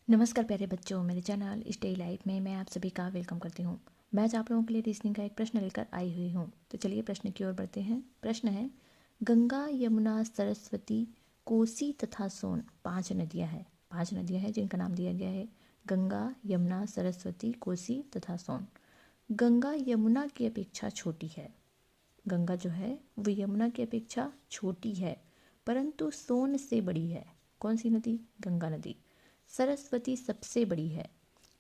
नमस्कार प्यारे बच्चों, मेरे चैनल स्टे लाइफ में मैं आप सभी का वेलकम करती हूँ। मैं आज आप लोगों के लिए रीजनिंग का एक प्रश्न लेकर आई हुई हूँ। तो चलिए प्रश्न की ओर बढ़ते हैं। प्रश्न है, गंगा, यमुना, सरस्वती, कोसी तथा सोन 5 नदियाँ हैं। 5 नदियाँ हैं जिनका नाम दिया गया है गंगा, यमुना, सरस्वती, कोसी तथा सोन। गंगा यमुना की अपेक्षा छोटी है। गंगा जो है वो यमुना की अपेक्षा छोटी है, परंतु सोन से बड़ी है। कौन सी नदी? गंगा नदी। सरस्वती सबसे बड़ी है।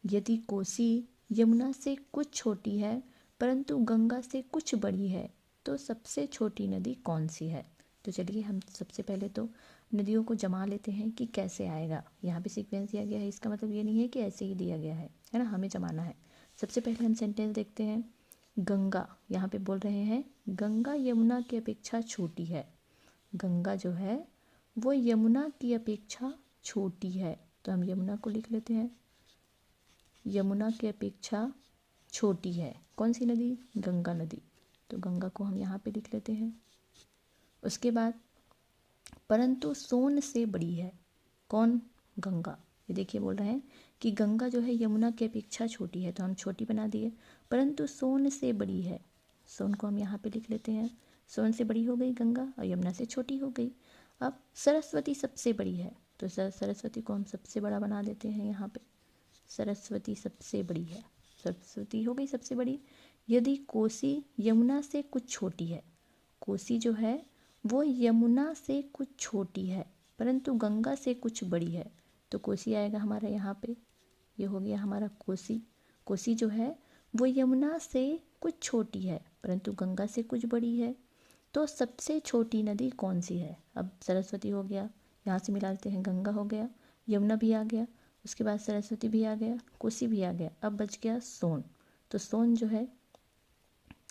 यदि कोसी यमुना से कुछ छोटी है परंतु गंगा से कुछ बड़ी है, तो सबसे छोटी नदी कौन सी है? तो चलिए हम सबसे पहले तो नदियों को जमा लेते हैं कि कैसे आएगा। यहाँ पे सीक्वेंस दिया गया है, इसका मतलब ये नहीं है कि ऐसे ही दिया गया है ना, हमें जमाना है। सबसे पहले हम सेंटेंस देखते हैं। गंगा, यहाँ पे बोल रहे हैं गंगा यमुना की अपेक्षा छोटी है। गंगा जो है वो यमुना की अपेक्षा छोटी है, तो हम यमुना को लिख लेते हैं। यमुना की अपेक्षा छोटी है कौन सी नदी? गंगा नदी। तो गंगा को हम यहाँ पे लिख लेते हैं। उसके बाद परंतु सोन से बड़ी है। कौन? गंगा। ये देखिए बोल रहे हैं कि गंगा जो है यमुना की अपेक्षा छोटी है, तो हम छोटी बना दिए, परंतु सोन से बड़ी है। सोन को हम यहाँ पे लिख लेते हैं। सोन से बड़ी हो गई गंगा और यमुना से छोटी हो गई। अब सरस्वती सबसे बड़ी है, तो सरस्वती को हम सबसे बड़ा बना देते हैं यहाँ पे। सरस्वती सबसे बड़ी है, सरस्वती हो गई सबसे बड़ी। यदि कोसी यमुना से कुछ छोटी है, कोसी जो है वो यमुना से कुछ छोटी है परंतु गंगा से कुछ बड़ी है, तो कोसी आएगा हमारा यहाँ पे। ये हो गया हमारा कोसी। कोसी जो है वो यमुना से कुछ छोटी है परंतु गंगा से कुछ बड़ी है, तो सबसे छोटी नदी कौन सी है? अब सरस्वती हो गया, यहाँ से मिला लेते हैं, गंगा हो गया, यमुना भी आ गया, उसके बाद सरस्वती भी आ गया, कोसी भी आ गया, अब बच गया सोन। तो सोन जो है,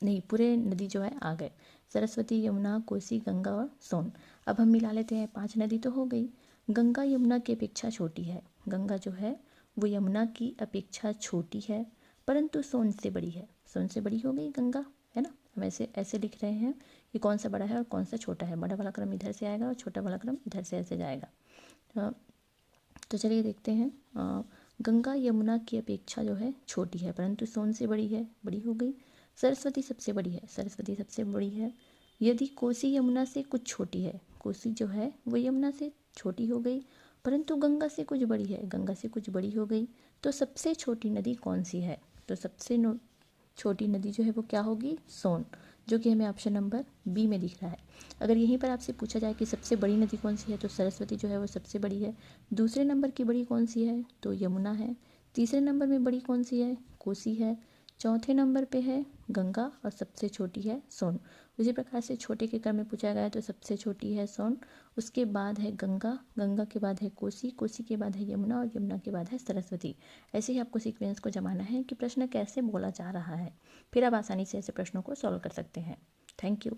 नहीं, पूरे नदी जो है आ गए, सरस्वती, यमुना, कोसी, गंगा और सोन। अब हम मिला लेते हैं, 5 नदी तो हो गई। गंगा यमुना की अपेक्षा छोटी है। गंगा जो है वो यमुना की अपेक्षा छोटी है परंतु सोन से बड़ी है। सोन से बड़ी हो गई गंगा, है ना। हम ऐसे ऐसे लिख रहे हैं कि कौन सा बड़ा है और कौन सा छोटा है। बड़ा वाला क्रम इधर से आएगा और छोटा वाला क्रम इधर से ऐसे जाएगा। तो चलिए देखते हैं। गंगा यमुना की अपेक्षा जो है छोटी है परंतु सोन से बड़ी है, बड़ी हो गई। सरस्वती सबसे बड़ी है, सरस्वती सबसे बड़ी है। यदि कोसी यमुना से कुछ छोटी है, कोसी जो है वो यमुना से छोटी हो गई परंतु गंगा से कुछ बड़ी है, गंगा से कुछ बड़ी हो गई, तो सबसे छोटी नदी कौन सी है? तो सबसे छोटी नदी जो है वो क्या होगी? सोन, जो कि हमें ऑप्शन नंबर बी में दिख रहा है। अगर यहीं पर आपसे पूछा जाए कि सबसे बड़ी नदी कौन सी है, तो सरस्वती जो है वो सबसे बड़ी है। दूसरे नंबर की बड़ी कौन सी है? तो यमुना है। तीसरे नंबर में बड़ी कौन सी है? कोसी है। चौथे नंबर पे है गंगा और सबसे छोटी है सोन। उसी प्रकार से छोटे के क्रम में पूछा गया है तो सबसे छोटी है सोन, उसके बाद है गंगा, गंगा के बाद है कोसी, कोसी के बाद है यमुना और यमुना के बाद है सरस्वती। ऐसे ही आपको सीक्वेंस को जमाना है कि प्रश्न कैसे बोला जा रहा है, फिर आप आसानी से ऐसे प्रश्नों को सॉल्व कर सकते हैं। Thank you.